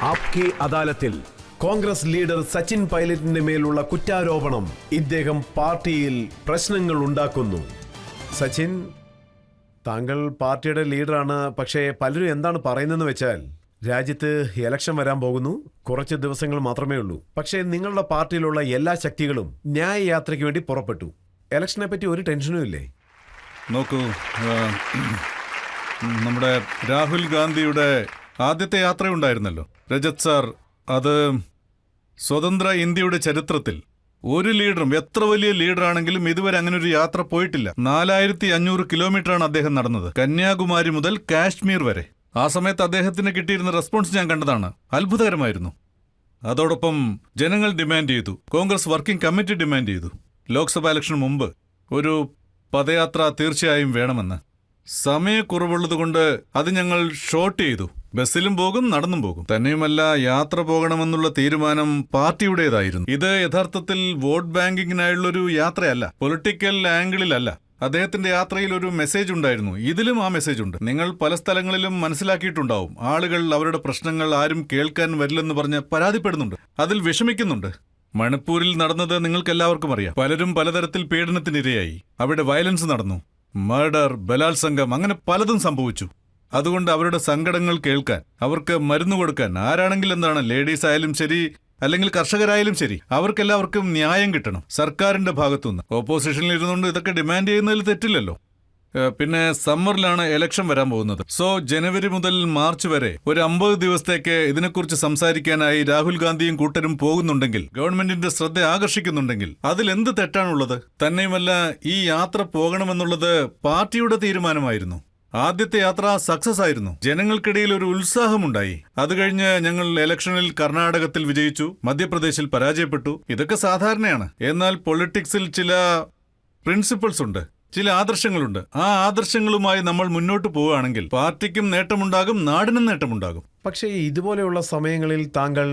ആപ്കെ അദാലത്തിൽ കോൺഗ്രസ് ലീഡർ സച്ചിൻ പൈലറ്റിന്റെ മേലുള്ള കുറ്റാരോപണം ഇദ്ദേഹം പാർട്ടിയിൽ പ്രശ്നങ്ങൾ ഉണ്ടാക്കുന്നു. സച്ചിൻ, താങ്കൾ പാർട്ടിയുടെ ലീഡറാണ്. പക്ഷേ പലരും എന്താണ് പറയുന്നതെന്ന് വെച്ചാൽ രാജ്യത്ത് ഇലക്ഷൻ വരാൻ പോകുന്നു, കുറച്ച് ദിവസങ്ങൾ മാത്രമേ ഉള്ളൂ. പക്ഷേ നിങ്ങളുടെ പാർട്ടിയിലുള്ള എല്ലാ ശക്തികളും ന്യായയാത്രയ്ക്ക് വേണ്ടി പുറപ്പെട്ടു. ഇലക്ഷനെ പറ്റി ഒരു ടെൻഷനും ഇല്ലേ? നോക്കൂ, നമ്മുടെ രാഹുൽ ഗാന്ധിയുടെ ആദ്യത്തെ യാത്രയുണ്ടായിരുന്നല്ലോ രജത് സാർ. അത് സ്വതന്ത്ര ഇന്ത്യയുടെ ചരിത്രത്തിൽ ഒരു ലീഡറും, എത്ര വലിയ ലീഡറാണെങ്കിലും ഇതുവരെ അങ്ങനെ ഒരു യാത്ര പോയിട്ടില്ല. 4500 കിലോമീറ്ററാണ് അദ്ദേഹം നടന്നത്, കന്യാകുമാരി മുതൽ കാശ്മീർ വരെ. ആ സമയത്ത് അദ്ദേഹത്തിന് കിട്ടിയിരുന്ന റെസ്പോൺസ് ഞാൻ കണ്ടതാണ്, അത്ഭുതകരമായിരുന്നു. അതോടൊപ്പം ജനങ്ങൾ ഡിമാൻഡ് ചെയ്തു, കോൺഗ്രസ് വർക്കിംഗ് കമ്മിറ്റി ഡിമാൻഡ് ചെയ്തു, ലോക്സഭാ ഇലക്ഷന് മുമ്പ് ഒരു പദയാത്ര തീർച്ചയായും വേണമെന്ന്. സമയക്കുറവുള്ളതുകൊണ്ട് അത് ഞങ്ങൾ ഷോർട്ട് ചെയ്തു. ബസ്സിലും പോകും, നടന്നും പോകും. തന്നെയുമല്ല, യാത്ര പോകണമെന്നുള്ള തീരുമാനം പാർട്ടിയുടേതായിരുന്നു. ഇത് യഥാർത്ഥത്തിൽ വോട്ട് ബാങ്കിങ്ങിനായുള്ളൊരു യാത്രയല്ല, പൊളിറ്റിക്കൽ ആംഗിളിലല്ല. അദ്ദേഹത്തിന്റെ യാത്രയിൽ ഒരു മെസ്സേജ് ഉണ്ടായിരുന്നു. ഇതിലും ആ മെസ്സേജ് ഉണ്ട്. നിങ്ങൾ പല സ്ഥലങ്ങളിലും മനസ്സിലാക്കിയിട്ടുണ്ടാവും, ആളുകൾ അവരുടെ പ്രശ്നങ്ങൾ ആരും കേൾക്കാൻ വരില്ലെന്ന് പറഞ്ഞ് പരാതിപ്പെടുന്നുണ്ട്, അതിൽ വിഷമിക്കുന്നുണ്ട്. മണിപ്പൂരിൽ നടന്നത് നിങ്ങൾക്കെല്ലാവർക്കും അറിയാം. പലരും പലതരത്തിൽ പീഡനത്തിനിരയായി. അവിടെ വയലൻസ് നടന്നു, മർഡർ, ബലാത്സംഗം, അങ്ങനെ പലതും സംഭവിച്ചു. അതുകൊണ്ട് അവരുടെ സങ്കടങ്ങൾ കേൾക്കാൻ, അവർക്ക് മരുന്ന് കൊടുക്കാൻ, ആരാണെങ്കിൽ എന്താണ്, ലേഡീസ് ആയാലും ശരി, അല്ലെങ്കിൽ കർഷകരായാലും ശരി, അവർക്കെല്ലാവർക്കും ന്യായം കിട്ടണം സർക്കാരിന്റെ ഭാഗത്തുനിന്ന്. ഓപ്പോസിഷനിൽ ഇരുന്നുകൊണ്ട് ഇതൊക്കെ ഡിമാൻഡ് ചെയ്യുന്നതിൽ തെറ്റില്ലല്ലോ. പിന്നെ സമ്മറിലാണ് ഇലക്ഷൻ വരാൻ പോകുന്നത്. സോ ജനുവരി മുതൽ മാർച്ച് വരെ ഒരു 50 ദിവസത്തേക്ക് ഇതിനെക്കുറിച്ച് സംസാരിക്കാനായി രാഹുൽ ഗാന്ധിയും കൂട്ടരും പോകുന്നുണ്ടെങ്കിൽ, ഗവൺമെന്റിന്റെ ശ്രദ്ധ ആകർഷിക്കുന്നുണ്ടെങ്കിൽ അതിലെന്ത് തെറ്റാണുള്ളത്? തന്നെയുമല്ല, ഈ യാത്ര പോകണമെന്നുള്ളത് പാർട്ടിയുടെ തീരുമാനമായിരുന്നു. ആദ്യത്തെ യാത്ര സക്സസ് ആയിരുന്നു, ജനങ്ങൾക്കിടയിൽ ഒരു ഉത്സാഹമുണ്ടായി. അത് കഴിഞ്ഞ് ഞങ്ങൾ ഇലക്ഷനിൽ കർണാടകത്തിൽ വിജയിച്ചു, മധ്യപ്രദേശിൽ പരാജയപ്പെട്ടു. ഇതൊക്കെ സാധാരണയാണ്. എന്നാൽ പൊളിറ്റിക്സിൽ ചില പ്രിൻസിപ്പിൾസ് ഉണ്ട്, ചില ആദർശങ്ങളുണ്ട്. ആ ആദർശങ്ങളുമായി നമ്മൾ മുന്നോട്ട് പോവുകയാണെങ്കിൽ പാർട്ടിക്കും നേട്ടമുണ്ടാകും, നാടിനും നേട്ടമുണ്ടാകും. പക്ഷേ ഇതുപോലെയുള്ള സമയങ്ങളിൽ താങ്കൾ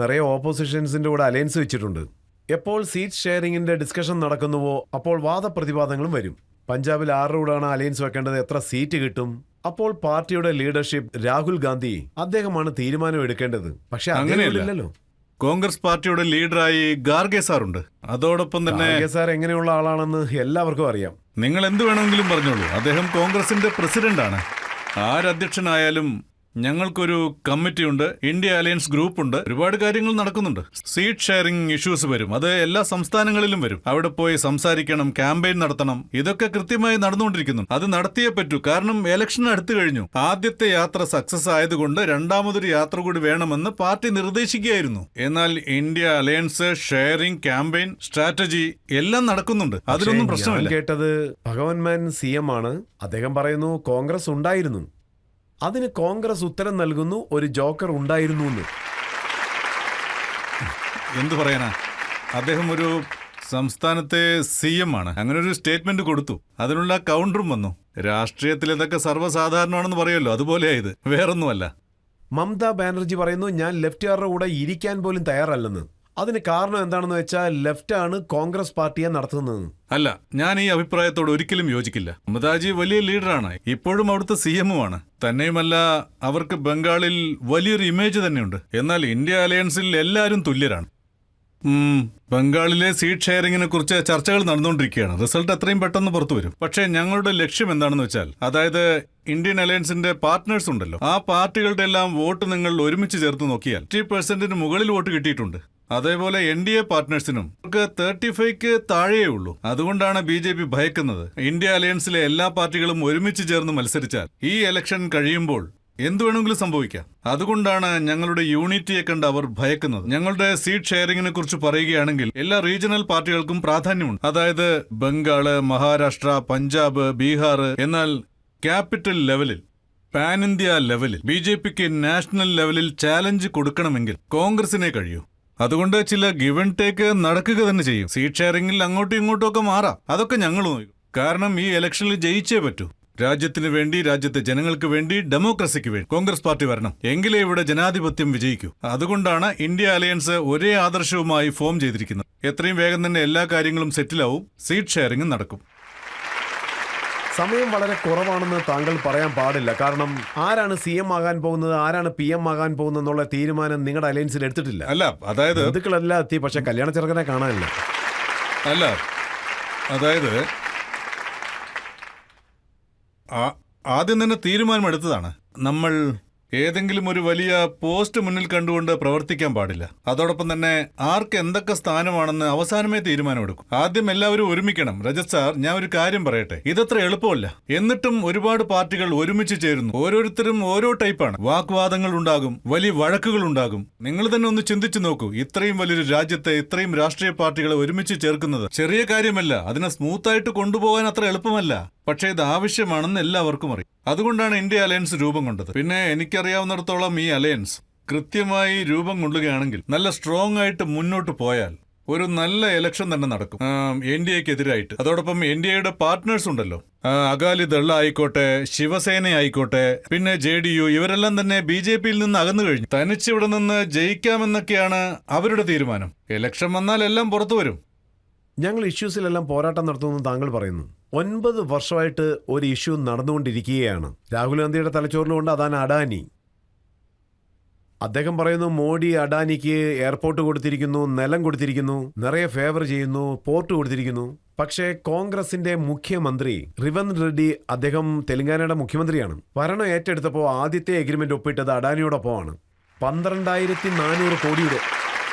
നിറയെ ഓപ്പോസിഷൻസിന്റെ കൂടെ അലയൻസ് വെച്ചിട്ടുണ്ട്. എപ്പോൾ സീറ്റ് ഷെയറിംഗിന്റെ ഡിസ്കഷൻ നടക്കുന്നുവോ അപ്പോൾ വാദപ്രതിവാദങ്ങളും വരും. പഞ്ചാബിൽ ആരുടെ കൂടാണ് അലയൻസ് വെക്കേണ്ടത്, എത്ര സീറ്റ് കിട്ടും? അപ്പോൾ പാർട്ടിയുടെ ലീഡർഷിപ്പ് രാഹുൽ ഗാന്ധി, അദ്ദേഹമാണ് തീരുമാനം എടുക്കേണ്ടത്. പക്ഷെ അങ്ങനെയല്ലല്ലോ. കോൺഗ്രസ് പാർട്ടിയുടെ ലീഡറായി ഗാർഗെ സാറുണ്ട്. അതോടൊപ്പം തന്നെ സാർ എങ്ങനെയുള്ള ആളാണെന്ന് എല്ലാവർക്കും അറിയാം. നിങ്ങൾ എന്ത് വേണമെങ്കിലും പറഞ്ഞോളൂ, അദ്ദേഹം കോൺഗ്രസിന്റെ പ്രസിഡന്റാണ്. ആരധ്യക്ഷനായാലും ഞങ്ങൾക്കൊരു കമ്മിറ്റിയുണ്ട്, ഇന്ത്യ അലയൻസ് ഗ്രൂപ്പ് ഉണ്ട്, ഒരുപാട് കാര്യങ്ങൾ നടക്കുന്നുണ്ട്. സീറ്റ് ഷെയറിംഗ് ഇഷ്യൂസ് വരും, അത് എല്ലാ സംസ്ഥാനങ്ങളിലും വരും. അവിടെ പോയി സംസാരിക്കണം, ക്യാമ്പയിൻ നടത്തണം. ഇതൊക്കെ കൃത്യമായി നടന്നുകൊണ്ടിരിക്കുന്നു. അത് നടത്തിയേ പറ്റൂ, കാരണം ഇലക്ഷൻ അടുത്തു കഴിഞ്ഞു. ആദ്യത്തെ യാത്ര സക്സസ് ആയതുകൊണ്ട് രണ്ടാമതൊരു യാത്ര കൂടി വേണമെന്ന് പാർട്ടി നിർദ്ദേശിക്കുകയായിരുന്നു. എന്നാൽ India alliance, sharing, campaign, strategy എല്ലാം നടക്കുന്നുണ്ട്. അതിലൊന്നും പ്രശ്നമില്ല. കേട്ടത് ഭഗവന്മാൻ CM ആണ്. അദ്ദേഹം പറയുന്നു കോൺഗ്രസ് ഉണ്ടായിരുന്നു, അതിന് കോൺഗ്രസ് ഉത്തരം നൽകുന്നു, ഒരു ജോക്കർ ഉണ്ടായിരുന്നു എന്ന്. എന്തു പറയാനാ, അദ്ദേഹം ഒരു സംസ്ഥാനത്തെ CM ആണ്. അങ്ങനെ ഒരു സ്റ്റേറ്റ്മെന്റ് കൊടുത്തു, അതിനുള്ള കൗണ്ടറും വന്നു. രാഷ്ട്രീയത്തിൽ ഇതൊക്കെ സർവ്വസാധാരണമാണെന്ന് പറയുമല്ലോ, അതുപോലെയായത്, വേറൊന്നുമല്ല. മമതാ ബാനർജി പറയുന്നു ഞാൻ ലെഫ്റ്റുകാരുടെ കൂടെ ഇരിക്കാൻ പോലും തയ്യാറല്ലെന്ന്. അതിന് കാരണം എന്താണെന്ന് വെച്ചാൽ ലെഫ്റ്റാണ് കോൺഗ്രസ് പാർട്ടിയെ നടത്തുന്നത്. അല്ല, ഞാൻ ഈ അഭിപ്രായത്തോട് ഒരിക്കലും യോജിക്കില്ല. മമതാജി വലിയ ലീഡറാണ്, ഇപ്പോഴും അവിടുത്തെ CM-ഉമാണ്. തന്നെയുമല്ല, അവർക്ക് ബംഗാളിൽ വലിയൊരു ഇമേജ് തന്നെയുണ്ട്. എന്നാൽ ഇന്ത്യ അലയൻസിൽ എല്ലാവരും തുല്യരാണ്. ബംഗാളിലെ സീറ്റ് ഷെയറിങ്ങിനെ കുറിച്ച് ചർച്ചകൾ നടന്നുകൊണ്ടിരിക്കുകയാണ്. റിസൾട്ട് എത്രയും പെട്ടെന്ന് പുറത്തു വരും. പക്ഷേ ഞങ്ങളുടെ ലക്ഷ്യം എന്താണെന്ന് വെച്ചാൽ, അതായത് ഇന്ത്യൻ അലയൻസിന്റെ പാർട്ട്നേഴ്സ് ഉണ്ടല്ലോ, ആ പാർട്ടികളുടെ എല്ലാം വോട്ട് നിങ്ങൾ ഒരുമിച്ച് ചേർത്ത് നോക്കിയാൽ 50% മുകളിൽ വോട്ട് കിട്ടിയിട്ടുണ്ട്. അതേപോലെ NDA പാർട്ട്നേഴ്സിനും 35ക്ക് താഴെയേ ഉള്ളൂ. അതുകൊണ്ടാണ് BJP ഭയക്കുന്നത്. ഇന്ത്യ അലയൻസിലെ എല്ലാ പാർട്ടികളും ഒരുമിച്ച് ചേർന്ന് മത്സരിച്ചാൽ ഈ ഇലക്ഷൻ കഴിയുമ്പോൾ എന്തു വേണമെങ്കിലും സംഭവിക്കാം. അതുകൊണ്ടാണ് ഞങ്ങളുടെ യൂണിറ്റിയെ കണ്ട് അവർ ഭയക്കുന്നത്. ഞങ്ങളുടെ സീറ്റ് ഷെയറിംഗിനെ കുറിച്ച് പറയുകയാണെങ്കിൽ എല്ലാ റീജിയണൽ പാർട്ടികൾക്കും പ്രാധാന്യമുണ്ട്. അതായത് ബംഗാള്, മഹാരാഷ്ട്ര, പഞ്ചാബ്, ബീഹാർ. എന്നാൽ ക്യാപിറ്റൽ ലെവലിൽ, പാൻ ഇന്ത്യ ലെവലിൽ BJPക്ക് നാഷണൽ ലെവലിൽ ചാലഞ്ച് കൊടുക്കണമെങ്കിൽ കോൺഗ്രസിനെ കഴിയൂ. അതുകൊണ്ട് ചില ഗിവ് ആൻഡ് ടേക്ക് നടക്കുക തന്നെ ചെയ്യും. സീറ്റ് ഷെയറിംഗിൽ അങ്ങോട്ടും ഇങ്ങോട്ടും ഒക്കെ മാറാം, അതൊക്കെ ഞങ്ങൾ നോക്കും. കാരണം ഈ ഇലക്ഷനിൽ ജയിച്ചേ പറ്റൂ. രാജ്യത്തിന് വേണ്ടി, രാജ്യത്തെ ജനങ്ങൾക്ക് വേണ്ടി, ഡെമോക്രസിക്ക് വേണ്ടി കോൺഗ്രസ് പാർട്ടി വരണം, എങ്കിലേ ഇവിടെ ജനാധിപത്യം വിജയിക്കൂ. അതുകൊണ്ടാണ് ഇന്ത്യ അലയൻസ് ഒരേ ആദർശവുമായി ഫോം ചെയ്തിരിക്കുന്നത്. എത്രയും വേഗം തന്നെ എല്ലാ കാര്യങ്ങളും സെറ്റിലാവും, സീറ്റ് ഷെയറിംഗും നടക്കും. സമയം വളരെ കുറവാണെന്ന് താങ്കൾ പറയാൻ പാടില്ല. കാരണം ആരാണ് CM ആകാൻ പോകുന്നത്, ആരാണ് PM ആകാൻ പോകുന്നത് എന്നുള്ള തീരുമാനം നിങ്ങളുടെ അലയൻസിൽ എടുത്തിട്ടില്ല. അല്ല, അതായത് ബന്ധുക്കളെല്ലാം എത്തി, പക്ഷെ കല്യാണ ചെറുക്കനെ കാണാനില്ല. അല്ല, അതായത് ആദ്യം തന്നെ തീരുമാനമെടുത്തതാണ്. നമ്മൾ ഏതെങ്കിലും ഒരു വലിയ പോസ്റ്റ് മുന്നിൽ കണ്ടുകൊണ്ട് പ്രവർത്തിക്കാൻ പാടില്ല. അതോടൊപ്പം തന്നെ ആർക്ക് എന്തൊക്കെ സ്ഥാനമാണെന്ന് അവസാനമേ തീരുമാനമെടുക്കും. ആദ്യം എല്ലാവരും ഒരുമിക്കണം. രജത് സാർ, ഞാൻ ഒരു കാര്യം പറയട്ടെ, ഇതത്ര എളുപ്പമല്ല. എന്നിട്ടും ഒരുപാട് പാർട്ടികൾ ഒരുമിച്ച് ചേരുന്നു. ഓരോരുത്തരും ഓരോ ടൈപ്പാണ്. വാഗ്വാദങ്ങൾ ഉണ്ടാകും, വലിയ വഴക്കുകൾ ഉണ്ടാകും. നിങ്ങൾ തന്നെ ഒന്ന് ചിന്തിച്ചു നോക്കൂ. ഇത്രയും വലിയൊരു രാജ്യത്തെ ഇത്രയും രാഷ്ട്രീയ പാർട്ടികളെ ഒരുമിച്ച് ചേർക്കുന്നത് ചെറിയ കാര്യമല്ല. അതിനെ സ്മൂത്തായിട്ട് കൊണ്ടുപോകാൻ അത്ര എളുപ്പമല്ല. പക്ഷേ ഇത് ആവശ്യമാണെന്ന് എല്ലാവർക്കും അറിയാം. അതുകൊണ്ടാണ് ഇന്ത്യ അലയൻസ് രൂപം കൊണ്ടത്. പിന്നെ എനിക്കറിയാവുന്നിടത്തോളം ഈ അലയൻസ് കൃത്യമായി രൂപം കൊള്ളുകയാണെങ്കിൽ, നല്ല സ്ട്രോങ് ആയിട്ട് മുന്നോട്ട് പോയാൽ ഒരു നല്ല ഇലക്ഷൻ തന്നെ നടക്കും NDAക്കെതിരായിട്ട്. അതോടൊപ്പം NDAയുടെ പാർട്ട്നേഴ്സ് ഉണ്ടല്ലോ, അകാലിദൾ ആയിക്കോട്ടെ, ശിവസേന ആയിക്കോട്ടെ, പിന്നെ JDU, ഇവരെല്ലാം തന്നെ BJPയിൽ നിന്ന് അകന്നു കഴിഞ്ഞു. തനിച്ചിവിടെ നിന്ന് ജയിക്കാമെന്നൊക്കെയാണ് അവരുടെ തീരുമാനം. ഇലക്ഷൻ വന്നാൽ എല്ലാം പുറത്തു വരും. ഞങ്ങൾ ഇഷ്യൂസിലെല്ലാം പോരാട്ടം നടത്തുമെന്ന് താങ്കൾ പറയുന്നു. 9 വർഷമായിട്ട് ഒരു ഇഷ്യൂ നടന്നുകൊണ്ടിരിക്കുകയാണ്. രാഹുൽ ഗാന്ധിയുടെ തലച്ചോറിലുകൊണ്ട് അതാണ് അഡാനി. അദ്ദേഹം പറയുന്നു മോഡി അഡാനിക്ക് എയർപോർട്ട് കൊടുത്തിരിക്കുന്നു, നിലം കൊടുത്തിരിക്കുന്നു, നിറയെ ഫേവർ ചെയ്യുന്നു, പോർട്ട് കൊടുത്തിരിക്കുന്നു. പക്ഷേ കോൺഗ്രസിന്റെ മുഖ്യമന്ത്രി റിവന്ത് റെഡ്ഡി, അദ്ദേഹം തെലങ്കാനയുടെ മുഖ്യമന്ത്രിയാണ്, ഭരണം ഏറ്റെടുത്തപ്പോൾ ആദ്യത്തെ എഗ്രിമെന്റ് ഒപ്പിട്ടത് അഡാനിയോടൊപ്പമാണ്. 12,400 കോടിയുടെ.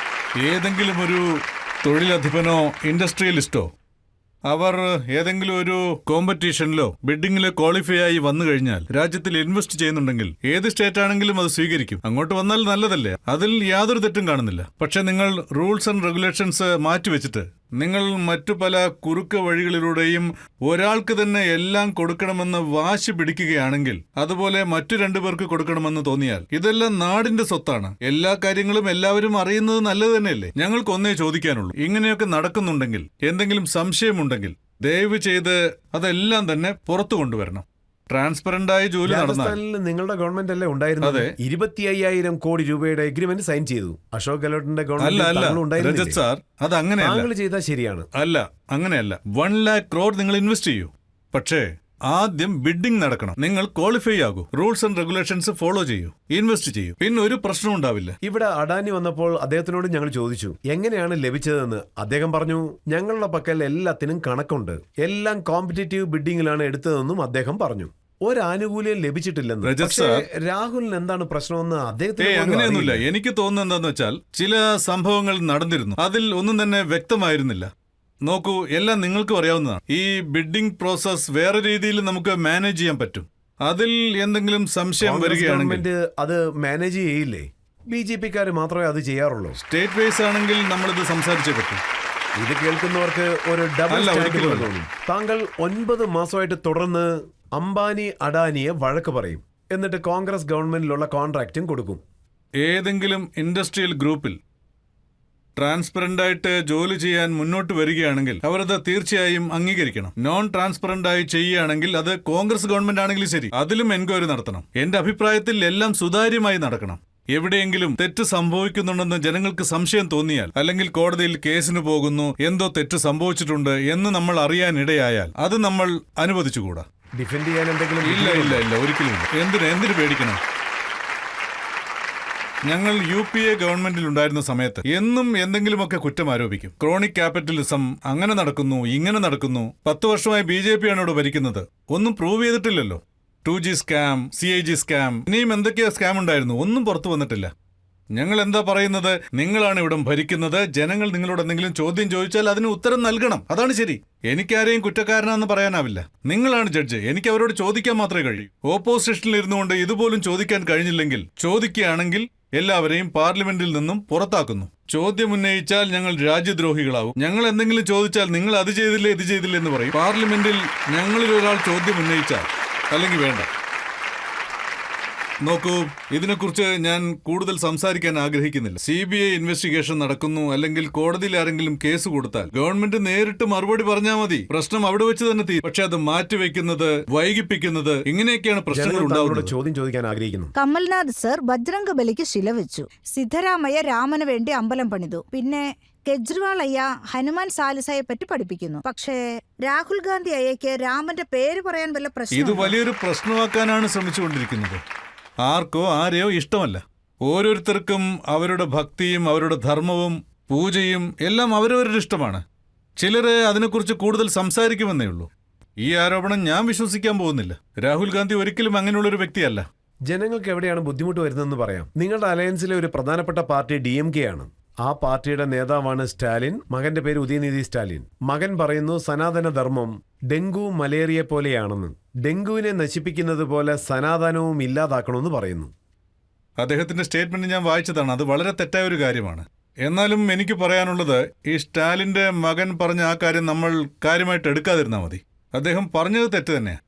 ഏതെങ്കിലും ഒരു തൊഴിലധിപനോ ഇൻഡസ്ട്രിയലിസ്റ്റോ അവർ ഏതെങ്കിലും ഒരു കോമ്പറ്റീഷനിലോ ബിഡിങ്ങിലോ ക്വാളിഫൈ ആയി വന്നു കഴിഞ്ഞാൽ രാജ്യത്തിൽ ഇൻവെസ്റ്റ് ചെയ്യുന്നുണ്ടെങ്കിൽ ഏത് സ്റ്റേറ്റ് ആണെങ്കിലും അത് സ്വീകരിക്കും. അങ്ങോട്ട് വന്നാൽ നല്ലതല്ലേ? അതിൽ യാതൊരു തെറ്റും കാണുന്നില്ല. പക്ഷെ നിങ്ങൾ റൂൾസ് ആൻഡ് റെഗുലേഷൻസ് മാറ്റിവെച്ചിട്ട് നിങ്ങൾ മറ്റു പല കുറുക്ക് വഴികളിലൂടെയും ഒരാൾക്ക് തന്നെ എല്ലാം കൊടുക്കണമെന്ന് വാശി പിടിക്കുകയാണെങ്കിൽ, അതുപോലെ മറ്റു 2 പേർക്ക് കൊടുക്കണമെന്ന് തോന്നിയാൽ, ഇതെല്ലാം നാടിന്റെ സ്വത്താണ്. എല്ലാ കാര്യങ്ങളും എല്ലാവരും അറിയുന്നത് നല്ലത് തന്നെയല്ലേ? ഞങ്ങൾക്ക് ഒന്നേ ചോദിക്കാനുള്ളൂ, ഇങ്ങനെയൊക്കെ നടക്കുന്നുണ്ടെങ്കിൽ, എന്തെങ്കിലും സംശയമുണ്ടെങ്കിൽ ദയവ് ചെയ്ത് അതെല്ലാം തന്നെ പുറത്തു കൊണ്ടുവരണം. ട്രാൻസ്പെറന്റ് ആയി ജോലി നടന്നാൽ. നിങ്ങളുടെ ഗവൺമെന്റ് അല്ലേ ഉണ്ടായിരുന്നത്? 25,000 കോടി രൂപയുടെ എഗ്രിമെന്റ് സൈൻ ചെയ്തു. അശോക് ഗെഹ്ലോട്ടിന്റെ ഗവൺമെന്റ്. രജത് സാർ, അത് അങ്ങനെയല്ല. ചെയ്താൽ ശരിയാണ്. അല്ല, അങ്ങനെയല്ല. 1 lakh crore നിങ്ങൾ ഇൻവെസ്റ്റ് ചെയ്യൂ. പക്ഷേ ആദ്യം ബിഡിംഗ് നടക്കണം. നിങ്ങൾ ക്വാളിഫൈ ആകൂ, റൂൾസ് ആൻഡ് റെഗുലേഷൻസ് ഫോളോ ചെയ്യൂ, ഇൻവെസ്റ്റ് ചെയ്യൂ. പിന്നെ ഒരു പ്രശ്നം ഉണ്ടാവില്ല. ഇവിടെ അഡാനി വന്നപ്പോൾ അദ്ദേഹത്തിനോട് ഞങ്ങൾ ചോദിച്ചു എങ്ങനെയാണ് ലഭിച്ചതെന്ന്. അദ്ദേഹം പറഞ്ഞു ഞങ്ങളുടെ പക്കൽ എല്ലാത്തിനും കണക്കുണ്ട്, എല്ലാം കോമ്പറ്റേറ്റീവ് ബിഡിങ്ങിലാണ് എടുത്തതെന്നും അദ്ദേഹം പറഞ്ഞു. ഒരാനുകൂല്യം ലഭിച്ചിട്ടില്ലെന്ന്. പക്ഷേ രാഹുലിന് എന്താണ് പ്രശ്നമെന്ന് അദ്ദേഹത്തിന് അങ്ങനെയൊന്നുമില്ല. എനിക്ക് തോന്നുന്നത് എന്താന്ന് വെച്ചാൽ, ചില സംഭവങ്ങൾ നടന്നിരുന്നു, അതിൽ ഒന്നും തന്നെ വ്യക്തമായിരുന്നില്ല. നോക്കൂ, എല്ലാം നിങ്ങൾക്കും അറിയാവുന്നതാണ്. ഈ ബിഡിംഗ് പ്രോസസ് വേറെ രീതിയിൽ നമുക്ക് മാനേജ് ചെയ്യാൻ പറ്റും. അതിൽ എന്തെങ്കിലും സംശയം വരികയാണെങ്കിൽ അത് മാനേജ് ചെയ്യില്ലേ? BJPക്കാർ മാത്രമേ അത് ചെയ്യാറുള്ളൂ. സ്റ്റേറ്റ് വൈസ് ആണെങ്കിൽ നമ്മളിത് സംസാരിച്ചേ പറ്റും. ഇത് കേൾക്കുന്നവർക്ക് ഒരു ഡബിൾ സ്റ്റാൻഡിംഗ് തോന്നും. താങ്കൾ 9 മാസമായിട്ട് തുടർന്ന് അംബാനി അഡാനിയെ വഴക്ക് പറയും, എന്നിട്ട് കോൺഗ്രസ് ഗവൺമെന്റിലുള്ള കോൺട്രാക്റ്റും കൊടുക്കും. ഏതെങ്കിലും ഇൻഡസ്ട്രിയൽ ഗ്രൂപ്പിൽ ട്രാൻസ്പെറന്റ് ആയിട്ട് ജോലി ചെയ്യാൻ മുന്നോട്ട് വരികയാണെങ്കിൽ അവരത് തീർച്ചയായും അംഗീകരിക്കണം. നോൺ ട്രാൻസ്പെറന്റ് ആയി ചെയ്യുകയാണെങ്കിൽ, അത് കോൺഗ്രസ് ഗവൺമെന്റ് ആണെങ്കിലും ശരി, അതിലും എൻക്വയറി നടത്തണം. എന്റെ അഭിപ്രായത്തിൽ എല്ലാം സുതാര്യമായി നടക്കണം. എവിടെയെങ്കിലും തെറ്റ് സംഭവിക്കുന്നുണ്ടെന്ന് ജനങ്ങൾക്ക് സംശയം തോന്നിയാൽ, അല്ലെങ്കിൽ കോടതിയിൽ കേസിന് പോകുന്നു, എന്തോ തെറ്റ് സംഭവിച്ചിട്ടുണ്ട് എന്ന് നമ്മൾ അറിയാനിടയായാൽ, അത് നമ്മൾ അനുവദിച്ചുകൂടാ. ഡിഫെൻഡ് ചെയ്യാൻ എന്തെങ്കിലും? ഇല്ല, ഒരിക്കലും. എന്തിനു പേടിക്കണം? ഞങ്ങൾ UPA ഗവൺമെന്റിൽ ഉണ്ടായിരുന്ന സമയത്ത് എന്നും എന്തെങ്കിലുമൊക്കെ കുറ്റം ആരോപിക്കും. ക്രോണിക് ക്യാപിറ്റലിസം, അങ്ങനെ നടക്കുന്നു, ഇങ്ങനെ നടക്കുന്നു. 10 വർഷമായി BJP ആണ് ഇവിടെ ഭരിക്കുന്നത്, ഒന്നും പ്രൂവ് ചെയ്തിട്ടില്ലല്ലോ. 2G സ്കാം, CIG സ്കാം, ഇനിയും എന്തൊക്കെയോ സ്കാം ഉണ്ടായിരുന്നു, ഒന്നും പുറത്തു വന്നിട്ടില്ല. ഞങ്ങൾ എന്താ പറയുന്നത്? നിങ്ങളാണ് ഇവിടം ഭരിക്കുന്നത്, ജനങ്ങൾ നിങ്ങളോട് എന്തെങ്കിലും ചോദ്യം ചോദിച്ചാൽ അതിന് ഉത്തരം നൽകണം, അതാണ് ശരി. എനിക്കാരെയും കുറ്റക്കാരനാണെന്ന് പറയാനാവില്ല. നിങ്ങളാണ് ജഡ്ജ്, എനിക്ക് അവരോട് ചോദിക്കാൻ മാത്രമേ കഴിയൂ. ഓപ്പോസിഷനിൽ ഇരുന്നുകൊണ്ട് ഇതുപോലും ചോദിക്കാൻ കഴിഞ്ഞില്ലെങ്കിൽ, ചോദിക്കുകയാണെങ്കിൽ എല്ലാവരെയും പാർലമെന്റിൽ നിന്നും പുറത്താക്കുന്നു. ചോദ്യം ഉന്നയിച്ചാൽ ഞങ്ങൾ രാജ്യദ്രോഹികളാവും. ഞങ്ങൾ എന്തെങ്കിലും ചോദിച്ചാൽ നിങ്ങൾ അത് ചെയ്തില്ലേ ഇത് ചെയ്തില്ലേ എന്ന് പറയും. പാർലമെന്റിൽ ഞങ്ങളിൽ ഒരാൾ ചോദ്യം ഉന്നയിച്ചാൽ, അല്ലെങ്കിൽ വേണ്ട. നോക്കൂ, ഇതിനെക്കുറിച്ച് ഞാൻ കൂടുതൽ സംസാരിക്കാൻ ആഗ്രഹിക്കുന്നില്ല. CBI ഇൻവെസ്റ്റിഗേഷൻ നടക്കുന്നു, അല്ലെങ്കിൽ കോടതിയിൽ ആരെങ്കിലും കേസ് കൊടുത്താൽ ഗവൺമെന്റ് നേരിട്ട് മറുപടി പറഞ്ഞാൽ മതി, പ്രശ്നം അവിടെ വെച്ച് തന്നെ തീരും. പക്ഷെ അത് മാറ്റിവെക്കുന്നത്, വൈകിപ്പിക്കുന്നത്, ഇങ്ങനെയൊക്കെയാണ് പ്രശ്നങ്ങൾ ഉണ്ടാവുന്നത്. ചോദ്യം ചോദിക്കാൻ ആഗ്രഹിക്കുന്നു. കമൽനാഥ് സർ ബജ്രംഗബലിക്ക് ശില വെച്ചു. സിദ്ധരാമയ്യ രാമന് വേണ്ടി അമ്പലം പണിതു. പിന്നെ കെജ്രിവാൾ അയ്യ ഹനുമാൻ സാലിസായെ പറ്റി പഠിപ്പിക്കുന്നു. പക്ഷേ രാഹുൽ ഗാന്ധി അയ്യക്ക് രാമന്റെ പേര് പറയാൻ വല്ല ഇത് പ്രശ്നം? വലിയൊരു പ്രശ്നമാക്കാനാണ് ശ്രമിച്ചുകൊണ്ടിരിക്കുന്നത്. ആർക്കോ ആരെയോ ഇഷ്ടമല്ല. ഓരോരുത്തർക്കും അവരുടെ ഭക്തിയും അവരുടെ ധർമ്മവും പൂജയും എല്ലാം അവരവരുടെ ഇഷ്ടമാണ്. ചിലര് അതിനെക്കുറിച്ച് കൂടുതൽ സംസാരിക്കുമെന്നേ ഉള്ളൂ. ഈ ആരോപണം ഞാൻ വിശ്വസിക്കാൻ പോകുന്നില്ല. രാഹുൽ ഗാന്ധി ഒരിക്കലും അങ്ങനെയുള്ളൊരു വ്യക്തിയല്ല. ജനങ്ങൾക്ക് എവിടെയാണ് ബുദ്ധിമുട്ട് വരുന്നതെന്ന് പറയാം. നിങ്ങളുടെ അലയൻസിലെ ഒരു പ്രധാനപ്പെട്ട പാർട്ടി DMK ആണ്. ആ പാർട്ടിയുടെ നേതാവാണ് സ്റ്റാലിൻ. മകന്റെ പേര് ഉദയനിധി സ്റ്റാലിൻ. മകൻ പറയുന്നു സനാതന ധർമ്മം ഡെങ്കു മലേറിയ പോലെയാണെന്ന്. ഡെങ്കുവിനെ നശിപ്പിക്കുന്നത് പോലെ സനാതനവും ഇല്ലാതാക്കണമെന്ന് പറയുന്നു. അദ്ദേഹത്തിന്റെ സ്റ്റേറ്റ്മെന്റ് ഞാൻ വായിച്ചതാണ്. അത് വളരെ തെറ്റായ ഒരു കാര്യമാണ്. എന്നാലും എനിക്ക് പറയാനുള്ളത്, ഈ സ്റ്റാലിന്റെ മകൻ പറഞ്ഞ ആ കാര്യം നമ്മൾ കാര്യമായിട്ട് എടുക്കാതിരുന്നാൽ മതി. അദ്ദേഹം പറഞ്ഞത് തെറ്റ് തന്നെയാണ്.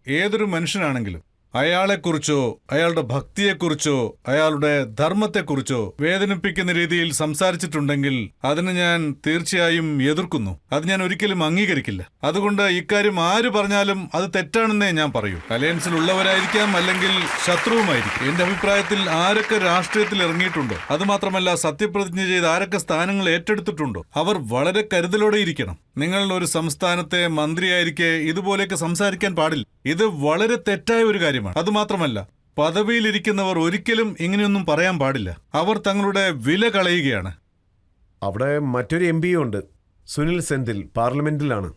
ഏതൊരു മനുഷ്യനാണെങ്കിലും അയാളെക്കുറിച്ചോ അയാളുടെ ഭക്തിയെക്കുറിച്ചോ അയാളുടെ ധർമ്മത്തെക്കുറിച്ചോ വേദനിപ്പിക്കുന്ന രീതിയിൽ സംസാരിച്ചിട്ടുണ്ടെങ്കിൽ അതിന് ഞാൻ തീർച്ചയായും എതിർക്കുന്നു. അത് ഞാൻ ഒരിക്കലും അംഗീകരിക്കില്ല. അതുകൊണ്ട് ഇക്കാര്യം ആര് പറഞ്ഞാലും അത് തെറ്റാണെന്നേ ഞാൻ പറയൂ. അലയൻസിലുള്ളവരായിരിക്കാം, അല്ലെങ്കിൽ ശത്രുവുമായിരിക്കും. എന്റെ അഭിപ്രായത്തിൽ ആരൊക്കെ രാഷ്ട്രീയത്തിൽ ഇറങ്ങിയിട്ടുണ്ടോ, അതുമാത്രമല്ല സത്യപ്രതിജ്ഞ ചെയ്ത് ആരൊക്കെ സ്ഥാനങ്ങൾ ഏറ്റെടുത്തിട്ടുണ്ടോ, അവർ വളരെ കരുതലോടെ ഇരിക്കണം. നിങ്ങൾ ഒരു സംസ്ഥാനത്തെ മന്ത്രിയായിരിക്കെ ഇതുപോലെയൊക്കെ സംസാരിക്കാൻ പാടില്ല. ഇത് വളരെ തെറ്റായ ഒരു കാര്യമാണ്. അതുമാത്രമല്ല, പദവിയിലിരിക്കുന്നവർ ഒരിക്കലും ഇങ്ങനെയൊന്നും പറയാൻ പാടില്ല. അവർ തങ്ങളുടെ വില കളയുകയാണ്. അവിടെ മറ്റൊരു MP ഉണ്ട്, സുനിൽ സെന്തിൽ, പാർലമെന്റിലാണ്.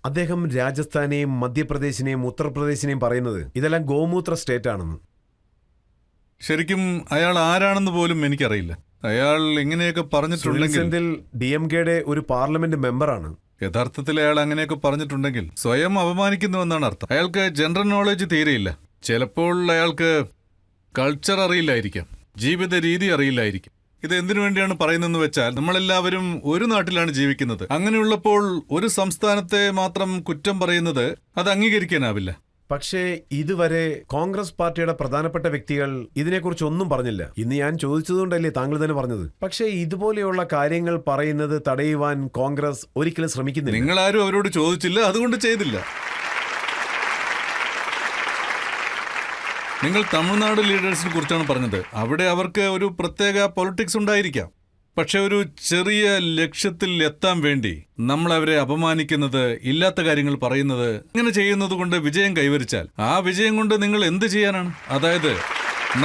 അദ്ദേഹം രാജസ്ഥാനെയും മധ്യപ്രദേശിനെയും ഉത്തർപ്രദേശിനെയും പറയുന്നത് ഇതെല്ലാം ഗോമൂത്ര സ്റ്റേറ്റ് ആണെന്ന്. ശരിക്കും അയാൾ ആരാണെന്ന് പോലും എനിക്കറിയില്ല. അയാൾ ഇങ്ങനെയൊക്കെ സുനിൽ പറഞ്ഞിട്ടുണ്ടെങ്കിൽ, സെന്തിൽ DMKയുടെ ഒരു പാർലമെന്റ് മെമ്പറാണ്. യഥാർത്ഥത്തിൽ അയാൾ അങ്ങനെയൊക്കെ പറഞ്ഞിട്ടുണ്ടെങ്കിൽ സ്വയം അപമാനിക്കുന്നുവെന്നാണ് അർത്ഥം. അയാൾക്ക് ജനറൽ നോളജ് തീരെയില്ല. ചിലപ്പോൾ അയാൾക്ക് കൾച്ചർ അറിയില്ലായിരിക്കാം, ജീവിത രീതി അറിയില്ലായിരിക്കും. ഇത് എന്തിനു വേണ്ടിയാണ് പറയുന്നതെന്ന് വെച്ചാൽ, നമ്മളെല്ലാവരും ഒരു നാട്ടിലാണ് ജീവിക്കുന്നത്. അങ്ങനെയുള്ളപ്പോൾ ഒരു സംസ്ഥാനത്തെ മാത്രം കുറ്റം പറയുന്നത് അത് അംഗീകരിക്കാനാവില്ല. പക്ഷേ ഇതുവരെ കോൺഗ്രസ് പാർട്ടിയുടെ പ്രധാനപ്പെട്ട വ്യക്തികൾ ഇതിനെക്കുറിച്ച് ഒന്നും പറഞ്ഞില്ല. ഇന്ന് ഞാൻ ചോദിച്ചതുകൊണ്ടല്ലേ താങ്കൾ തന്നെ പറഞ്ഞത്. പക്ഷേ ഇതുപോലെയുള്ള കാര്യങ്ങൾ പറയുന്നത് തടയുവാൻ കോൺഗ്രസ് ഒരിക്കലും ശ്രമിക്കുന്നില്ല. നിങ്ങളാരും അവരോട് ചോദിച്ചില്ല, അതുകൊണ്ട് ചെയ്തില്ല. നിങ്ങൾ തമിഴ്നാട് ലീഡേഴ്സിനെ കുറിച്ചാണ് പറഞ്ഞത്. അവിടെ അവർക്ക് ഒരു പ്രത്യേക പൊളിറ്റിക്സ് ഉണ്ടായിരിക്കാം. പക്ഷെ ഒരു ചെറിയ ലക്ഷ്യത്തിൽ എത്താൻ വേണ്ടി നമ്മൾ അവരെ അപമാനിക്കുന്നത്, ഇല്ലാത്ത കാര്യങ്ങൾ പറയുന്നത്, ഇങ്ങനെ ചെയ്യുന്നത് കൊണ്ട് വിജയം കൈവരിച്ചാൽ ആ വിജയം കൊണ്ട് നിങ്ങൾ എന്ത് ചെയ്യാനാണ്? അതായത്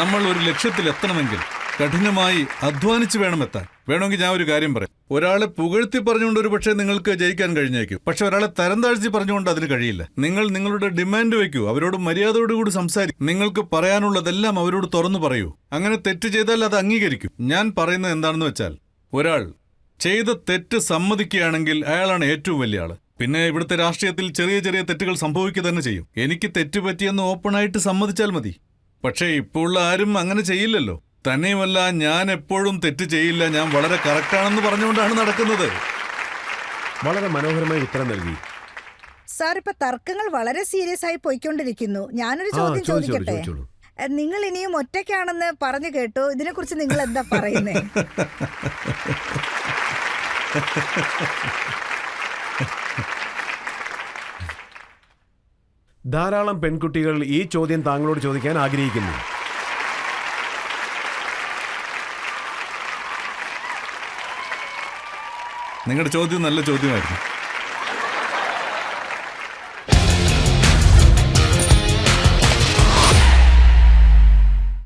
നമ്മൾ ഒരു ലക്ഷ്യത്തിൽ എത്തണമെങ്കിൽ കഠിനമായി അധ്വാനിച്ച് വേണം എത്താൻ. വേണമെങ്കിൽ ഞാൻ ഒരു കാര്യം പറയാം. ഒരാളെ പുകഴ്ത്തി പറഞ്ഞുകൊണ്ട് ഒരു പക്ഷേ നിങ്ങൾക്ക് ജയിക്കാൻ കഴിഞ്ഞേക്കും. പക്ഷെ ഒരാളെ തരം താഴ്ത്തി പറഞ്ഞുകൊണ്ട് അതിന് കഴിയില്ല. നിങ്ങൾ നിങ്ങളുടെ ഡിമാൻഡ് വയ്ക്കൂ, അവരോട് മര്യാദയോടുകൂടി സംസാരിക്കും. നിങ്ങൾക്ക് പറയാനുള്ളതെല്ലാം അവരോട് തുറന്നു പറയൂ. അങ്ങനെ തെറ്റ് ചെയ്താൽ അത് അംഗീകരിക്കും. ഞാൻ പറയുന്നത് എന്താണെന്ന് വെച്ചാൽ, ഒരാൾ ചെയ്ത തെറ്റ് സമ്മതിക്കുകയാണെങ്കിൽ അയാളാണ് ഏറ്റവും വലിയ ആള്. പിന്നെ ഇവിടുത്തെ രാഷ്ട്രീയത്തിൽ ചെറിയ ചെറിയ തെറ്റുകൾ സംഭവിക്കുക തന്നെ ചെയ്യും. എനിക്ക് തെറ്റുപറ്റിയെന്ന് ഓപ്പണായിട്ട് സമ്മതിച്ചാൽ മതി. പക്ഷേ ഇപ്പോൾ ആരും അങ്ങനെ ചെയ്യില്ലല്ലോ. തന്നെയുമല്ല, ഞാൻ എപ്പോഴും തെറ്റ് ചെയ്യില്ല, ഞാൻ വളരെ കറക്റ്റാണെന്ന് പറഞ്ഞുകൊണ്ടാണ് നടക്കുന്നത്. വളരെ മനോഹരമായ ഉത്തരം നൽകി സാർ. ഇപ്പൊ തർക്കങ്ങൾ വളരെ സീരിയസ് ആയി പോയിക്കൊണ്ടിരിക്കുന്നു. ഞാനൊരു ചോദ്യം ചോദിക്കട്ടെ? നിങ്ങൾ ഇനിയും ഒറ്റയ്ക്കാണെന്ന് പറഞ്ഞു കേട്ടു. ഇതിനെക്കുറിച്ച് നിങ്ങൾ എന്താ പറയുന്നേ? ധാരാളം പെൺകുട്ടികൾ ഈ ചോദ്യം താങ്കളോട് ചോദിക്കാൻ ആഗ്രഹിക്കുന്നു. നിങ്ങളുടെ ചോദ്യം നല്ല ചോദ്യമായിരുന്നു.